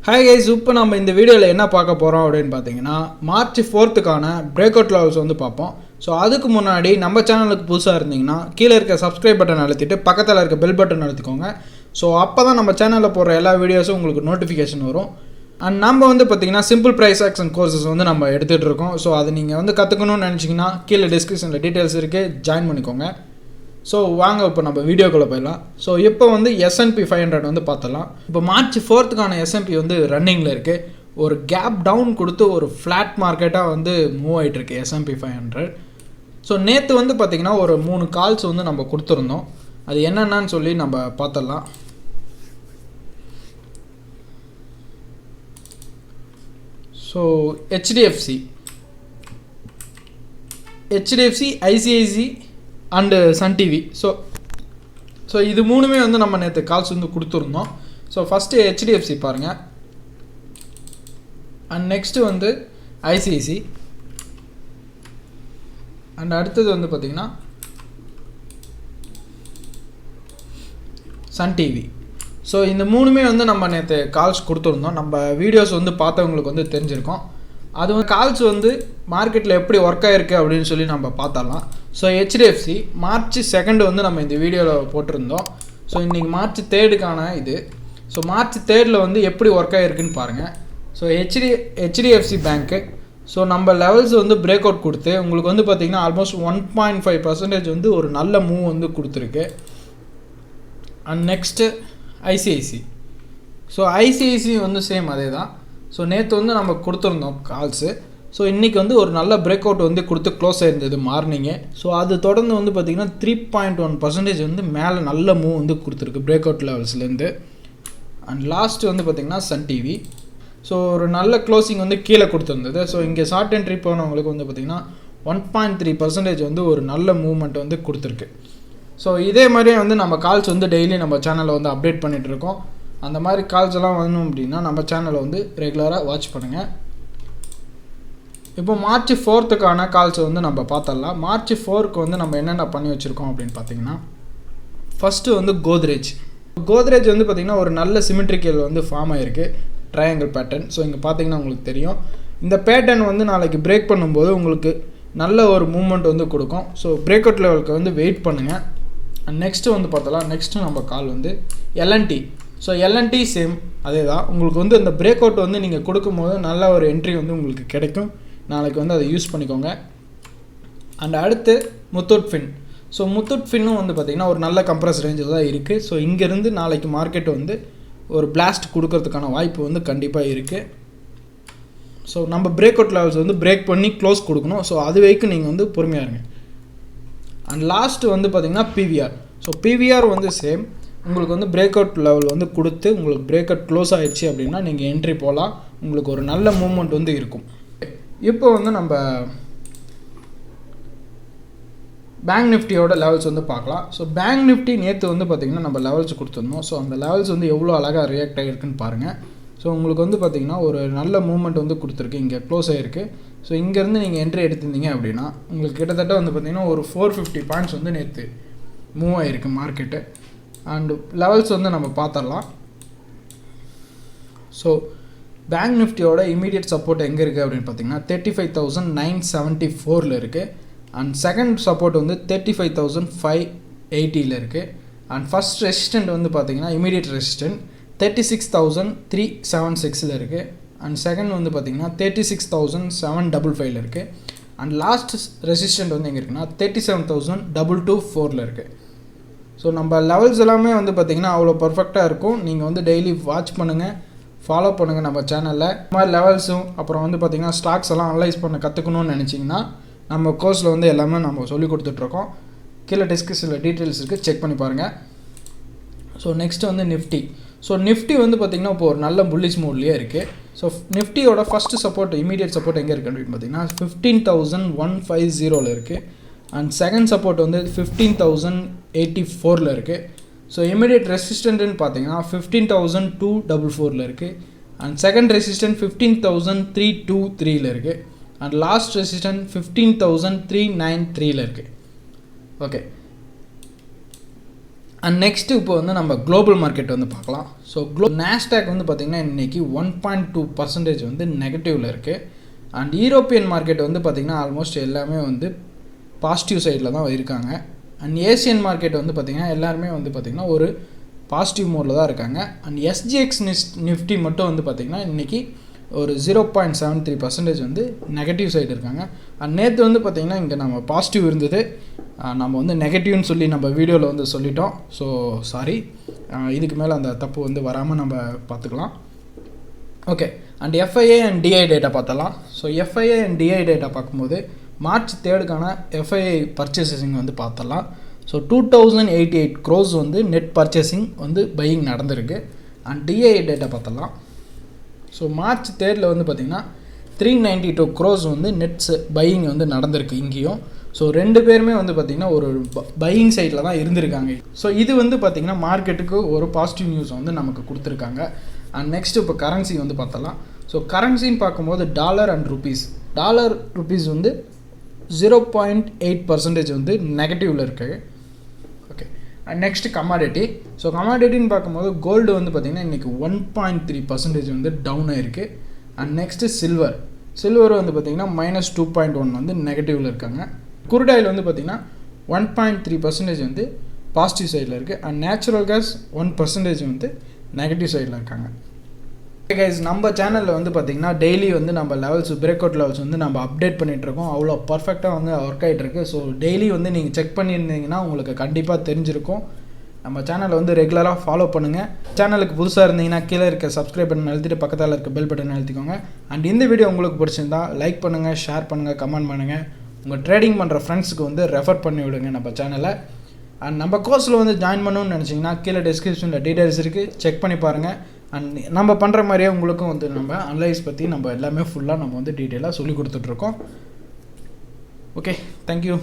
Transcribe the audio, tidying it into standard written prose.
Hi guys, இப்போ நம்ம இந்த வீடியோவில் என்ன பார்க்க போகிறோம் அப்படின்னு பார்த்தீங்கன்னா March 4th break out levels வந்து பார்ப்போம். ஸோ அதுக்கு முன்னாடி நம்ம சேனலுக்கு புதுசாக இருந்தீங்கன்னா கீழே இருக்க சப்ஸ்கிரைப் பட்டன் அழுத்திட்டு பக்கத்தில் இருக்க பெல் பட்டன் அழுத்திக்கோங்க. ஸோ அப்போ தான் நம்ம சேனலில் போடுற எல்லா வீடியோஸும் உங்களுக்கு நோட்டிஃபிகேஷன் வரும். அண்ட் நம்ம வந்து பார்த்திங்கன்னா சிம்பிள் ப்ரைஸ் ஆக்ஷன் கோர்சஸ் வந்து நம்ம எடுத்துகிட்டு இருக்கோம். ஸோ அது நீங்கள் வந்து கற்றுக்கணும்னு நினச்சிங்கன்னா கீழே டிஸ்கிரிப்ஷனில் டீட்டெயில்ஸ் இருக்குது, ஜாயின் பண்ணிக்கோங்க. ஸோ வாங்க இப்போ நம்ம வீடியோக்குள்ளே போயிடலாம். ஸோ இப்போ வந்து S&P 500 வந்து பார்த்தலாம். இப்போ மார்ச் 4th S&P வந்து ரன்னிங்கில் இருக்குது. ஒரு கேப் டவுன் கொடுத்து ஒரு ஃப்ளாட் மார்க்கெட்டாக வந்து மூவ் ஆகிட்டுருக்கு S&P 500. ஸோ நேற்று வந்து பார்த்திங்கன்னா ஒரு 3 கால்ஸ் வந்து நம்ம கொடுத்துருந்தோம். அது என்னென்னு சொல்லி நம்ம பார்த்தலாம். So HDFC, ICIC and Sun TV. So இது மூணுமே வந்து நம்ம நேற்று கால்ஸ் வந்து கொடுத்துருந்தோம். ஸோ ஃபஸ்ட்டு HDFC பாருங்கள், அண்ட் நெக்ஸ்ட்டு வந்து ICIC, அண்ட் அடுத்தது வந்து பார்த்திங்கன்னா சன் டிவி. ஸோ இந்த மூணுமே வந்து நம்ம நேற்று கால்ஸ் கொடுத்துருந்தோம். நம்ம வீடியோஸ் வந்து பார்த்தவங்களுக்கு வந்து தெரிஞ்சிருக்கோம். அது வந்து கால்ஸ் வந்து மார்க்கெட்டில் எப்படி ஒர்க் ஆகிருக்கு அப்படின்னு சொல்லி நம்ம பார்த்தரலாம். ஸோ HDFC மார்ச் 2 வந்து நம்ம இந்த வீடியோவில் போட்டிருந்தோம். ஸோ இன்றைக்கி மார்ச் 3 இது. ஸோ மார்ச் 3 வந்து எப்படி ஒர்க் ஆகிருக்குன்னு பாருங்கள். ஸோ HDFC பேங்க்கு ஸோ நம்ம லெவல்ஸ் வந்து பிரேக் அவுட் கொடுத்து உங்களுக்கு வந்து பார்த்திங்கன்னா ஆல்மோஸ்ட் 1.5% வந்து ஒரு நல்ல மூவ் வந்து கொடுத்துருக்கு. And next ICIC. So ICIC வந்து சேம் அதே தான். ஸோ நேற்று வந்து நம்ம கொடுத்துருந்தோம் கால்ஸு. ஸோ இன்றைக்கி வந்து ஒரு நல்ல பிரேக் அவுட் வந்து கொடுத்து க்ளோஸ் ஆகிருந்தது மார்னிங்கே. ஸோ அது தொடர்ந்து வந்து பார்த்திங்கன்னா 3.1% வந்து மேலே நல்ல மூவ் வந்து கொடுத்துருக்கு பிரேக் அவுட் லெவல்ஸ்லேருந்து. அண்ட் லாஸ்ட்டு வந்து பார்த்திங்கன்னா சன் டிவி. ஸோ ஒரு நல்ல க்ளோசிங் வந்து கீழே கொடுத்துருந்தது. ஸோ இங்கே ஷார்ட் என்ட்ரி போனவங்களுக்கு வந்து பார்த்திங்கன்னா 1.3% வந்து ஒரு நல்ல மூவ்மெண்ட் வந்து கொடுத்துருக்கு. ஸோ இதே மாதிரியே வந்து நம்ம கால்ஸ் வந்து டெய்லி நம்ம சேனலில் வந்து அப்டேட் பண்ணிகிட்ருக்கோம். அந்த மாதிரி கால்ஸ் எல்லாம் வேணும் அப்படின்னா நம்ம சேனலை வந்து ரெகுலராக வாட்ச் பண்ணுங்கள். இப்போ மார்ச் 4th கால்ஸ் வந்து நம்ம பார்த்தரலாம். மார்ச் 4க்கு வந்து நம்ம என்னென்ன பண்ணி வச்சுருக்கோம் அப்படின்னு பார்த்தீங்கன்னா ஃபஸ்ட்டு வந்து கோத்ரேஜ் வந்து பார்த்திங்கன்னா ஒரு நல்ல சிமெட்ரிக்கல் வந்து ஃபார்ம் ஆகிருக்கு, ட்ரையாங்கிள் பேட்டர்ன். ஸோ இங்கே பார்த்தீங்கன்னா உங்களுக்கு தெரியும். இந்த பேட்டர்ன் வந்து நாளைக்கு பிரேக் பண்ணும்போது உங்களுக்கு நல்ல ஒரு மூவ்மெண்ட் வந்து கொடுக்கும். ஸோ பிரேக் அவுட் லெவலுக்கு வந்து வெயிட் பண்ணுங்கள். அண்ட் நெக்ஸ்ட்டு வந்து பார்த்தலாம். நெக்ஸ்ட்டு நம்ம கால் வந்து L&T. ஸோ L&T சேம் அதே தான். உங்களுக்கு வந்து அந்த பிரேக் அவுட் வந்து நீங்கள் கொடுக்கும்போது நல்ல ஒரு என்ட்ரி வந்து உங்களுக்கு கிடைக்கும். நாளைக்கு வந்து அதை யூஸ் பண்ணிக்கோங்க. அண்ட் அடுத்து முத்தூட் ஃபின். ஸோ முத்தூட் ஃபின்னும் வந்து பார்த்திங்கன்னா ஒரு நல்ல கம்ப்ரஸ் ரேஞ்சில் தான் இருக்குது. ஸோ இங்கேருந்து நாளைக்கு மார்க்கெட் வந்து ஒரு பிளாஸ்ட் கொடுக்கறதுக்கான வாய்ப்பு வந்து கண்டிப்பாக இருக்குது. ஸோ நம்ம பிரேக் அவுட் லெவல்ஸ் வந்து பிரேக் பண்ணி க்ளோஸ் கொடுக்கணும். ஸோ அது வரைக்கும் நீங்கள் வந்து பொறுமையாக இருங்க. அண்ட் லாஸ்ட்டு வந்து பார்த்திங்கன்னா PVR. ஸோ PVR வந்து சேம். உங்களுக்கு வந்து பிரேக் அவுட் லெவல் வந்து கொடுத்து உங்களுக்கு பிரேக் அவுட் க்ளோஸ் ஆகிடுச்சு அப்படின்னா நீங்கள் என்ட்ரி போகலாம். உங்களுக்கு ஒரு நல்ல மூவ்மெண்ட் வந்து இருக்கும். இப்போ வந்து நம்ம பேங்க் நிஃப்டியோட லெவல்ஸ் வந்து பார்க்கலாம். ஸோ பேங்க் நிஃப்டி நேற்று வந்து பார்த்திங்கன்னா நம்ம லெவல்ஸ் கொடுத்துருந்தோம். ஸோ அந்த லெவல்ஸ் வந்து எவ்வளோ அழகாக ரியாக்ட் ஆகிருக்குன்னு பாருங்கள். ஸோ உங்களுக்கு வந்து பார்த்திங்கன்னா ஒரு நல்ல மூவ்மெண்ட் வந்து கொடுத்துருக்கு, இங்கே க்ளோஸ் ஆகிருக்கு. ஸோ இங்கேருந்து நீங்கள் என்ட்ரி எடுத்திருந்தீங்க அப்படின்னா உங்களுக்கு கிட்டத்தட்ட வந்து பார்த்திங்கன்னா ஒரு 450 பாயிண்ட்ஸ் வந்து நேற்று மூவ் ஆகிருக்கு மார்க்கெட்டு. அண்டு லெவல்ஸ் வந்து நம்ம பார்த்தரலாம். ஸோ பேங்க் நிஃப்டியோட இமீடியட் சப்போர்ட் எங்கே இருக்குது அப்படின்னு பார்த்தீங்கன்னா 35,974 இருக்குது. அண்ட் செகண்ட் சப்போர்ட் வந்து 35,580 இருக்குது. அண்ட் ஃபஸ்ட் ரெசிஸ்டன்ட் வந்து பார்த்தீங்கன்னா இமீடியட் ரெசிஸ்டன்ட் 36,376 இருக்குது. அண்ட் செகண்ட் வந்து பார்த்தீங்கன்னா 36,755 இருக்குது. அண்ட் லாஸ்ட் ரெசிஸ்டன்ட் வந்து எங்கே இருக்குன்னா 37,224 இருக்குது. ஸோ நம்ம லெவல்ஸ் எல்லாமே வந்து பார்த்திங்கன்னா அவ்வளோ பர்ஃபெக்டாக இருக்கும். நீங்கள் வந்து டெய்லி வாட்ச் பண்ணுங்கள், ஃபாலோ பண்ணுங்கள் நம்ம சேனலில். இந்த மாதிரி லெவல்ஸும் அப்புறம் வந்து பார்த்திங்கன்னா ஸ்டாக்ஸ் எல்லாம் அனலைஸ் பண்ண கற்றுக்கணும்னு நினச்சிங்கன்னா நம்ம கோர்ஸில் வந்து எல்லாமே நம்ம சொல்லி கொடுத்துட்ருக்கோம். கீழே டிஸ்கிரிப்ஷனில் டீட்டெயில்ஸ் இருக்குது, செக் பண்ணி பாருங்கள். ஸோ நெக்ஸ்ட்டு வந்து நிஃப்டி. ஸோ நிஃப்டி வந்து பார்த்திங்கன்னா இப்போ ஒரு நல்ல புல்லிஷ் மூட்லேயே இருக்குது. ஸோ நிஃப்டியோட ஃபஸ்ட்டு சப்போர்ட் இமீடியட் சப்போர்ட் எங்கே இருக்குது அப்படின்னு பார்த்தீங்கன்னா 15,150 இருக்குது. அண்ட் செகண்ட் சப்போர்ட் வந்து 15,084 இருக்குது. ஸோ இமீடியட் ரெசிஸ்டன்ட்னு பார்த்தீங்கன்னா 15,244 இருக்குது. அண்ட் செகண்ட் ரெசிஸ்டன்ட் 15,323 இருக்குது. அண்ட் லாஸ்ட் ரெசிஸ்டன்ட் 15,393 இருக்குது. ஓகே. அண்ட் நெக்ஸ்ட்டு இப்போ வந்து நம்ம குளோபல் மார்க்கெட் வந்து பார்க்கலாம். ஸோ நாஸ்டாக் வந்து பார்த்திங்கன்னா இன்றைக்கி 1.2% வந்து நெகட்டிவில் இருக்குது. அண்ட் யூரோப்பியன் மார்க்கெட் வந்து பார்த்திங்கன்னா ஆல்மோஸ்ட் எல்லாமே வந்து பாசிட்டிவ் சைடில் தான் இருக்காங்க. அண்ட் ஏசியன் மார்க்கெட் வந்து பார்த்திங்கன்னா எல்லாருமே வந்து பார்த்திங்கன்னா ஒரு பாசிட்டிவ் மோடில் தான் இருக்காங்க. அண்ட் SGX நிஃப்டி மட்டும் வந்து பார்த்திங்கன்னா இன்றைக்கி ஒரு 0.73% வந்து நெகட்டிவ் சைடு இருக்காங்க. அண்ட் நேற்று வந்து பார்த்திங்கன்னா இங்கே நம்ம பாசிட்டிவ் இருந்தது, நம்ம வந்து நெகட்டிவ்னு சொல்லி நம்ம வீடியோவில் வந்து சொல்லிட்டோம். ஸோ சாரி, இதுக்கு மேலே அந்த தப்பு வந்து வராமல் நம்ம பார்த்துக்கலாம். Okay, and FII and DI data பார்த்தலாம். So FII and DI data பார்க்கும்போது மார்ச் 3க்கான FII பர்ச்சேசிங் வந்து பார்த்தலாம். ஸோ 2088 crores வந்து நெட் பர்ச்சேசிங் வந்து பையிங் நடந்திருக்கு. அண்ட் DI டேட்டா பார்த்தலாம். ஸோ மார்ச் 3 வந்து பார்த்திங்கன்னா 392 crores வந்து நெட்ஸ் பையிங் வந்து நடந்திருக்கு இங்கேயும். ஸோ ரெண்டு பேருமே வந்து பார்த்திங்கன்னா ஒரு பையிங் சைடில் தான் இருந்திருக்காங்க. ஸோ இது வந்து பார்த்திங்கன்னா மார்க்கெட்டுக்கு ஒரு பாசிட்டிவ் நியூஸ் வந்து நமக்கு கொடுத்துருக்காங்க. அண்ட் நெக்ஸ்ட் இப்போ கரன்சி வந்து பார்த்தலாம். ஸோ கரன்சின்னு பார்க்கும்போது டாலர் அண்ட் ருபீஸ் வந்து 0.8% வந்து நெகட்டிவில் இருக்குது. Okay, and next commodity. So கமாடிட்டின்னு பார்க்கும்போது கோல்டு வந்து பார்த்திங்கன்னா இன்றைக்கி 1.3% வந்து டவுன் ஆகிருக்கு. அண்ட் நெக்ஸ்ட்டு சில்வர் வந்து பார்த்திங்கன்னா -2.1 வந்து நெகட்டிவில் இருக்காங்க. குருடாயில் வந்து பார்த்திங்கன்னா 1.3% வந்து பாசிட்டிவ் சைடில் இருக்குது. அண்ட் நேச்சுரல் கேஸ் 1% வந்து நெகட்டிவ் சைடில் இருக்காங்க. ஓகே கைஸ், நம்ம சேனலில் வந்து பார்த்திங்கன்னா டெய்லி வந்து நம்ம பிரேக் அவுட் லெவல்ஸ் வந்து நம்ம அப்டேட் பண்ணிகிட்ருக்கோம். அவ்வளோ பர்ஃபெக்டாக வந்து ஒர்க் ஆகிட்டுருக்கு. ஸோ டெய்லி வந்து நீங்கள் செக் பண்ணியிருந்தீங்கன்னா உங்களுக்கு கண்டிப்பாக தெரிஞ்சிருக்கும். நம்ம சேனலை வந்து ரெகுலராக ஃபாலோ பண்ணுங்கள். சேனலுக்கு புதுசாக இருந்தீங்கன்னா கீழே இருக்க சப்ஸ்கிரைப் பட்டன் அழுத்திட்டு பக்கத்தில் இருக்க பெல் பட்டன் அழுத்திக்கோங்க. அண்ட் இந்த வீடியோ உங்களுக்கு பிடிச்சிருந்தா லைக் பண்ணுங்கள், ஷேர் பண்ணுங்கள், கமெண்ட் பண்ணுங்கள். உங்கள் ட்ரேடிங் பண்ணுற ஃப்ரெண்ட்ஸுக்கு வந்து ரெஃபர் பண்ணி விடுங்க நம்ம சேனலை. அண்ட் நம்ம கோர்ஸில் வந்து ஜாயின் பண்ணணும்னு நினச்சிங்கன்னா கீழே டிஸ்கிரிப்ஷனில் டீட்டெயில்ஸ் இருக்குது, செக் பண்ணி பாருங்கள். அண்ட் நம்ம பண்ணுற மாதிரியே உங்களுக்கும் வந்து நம்ம அனலைஸ் பற்றி நம்ம எல்லாமே ஃபுல்லாக நம்ம வந்து டீட்டெயிலாக சொல்லி கொடுத்துட்ருக்கோம். Okay, thank you.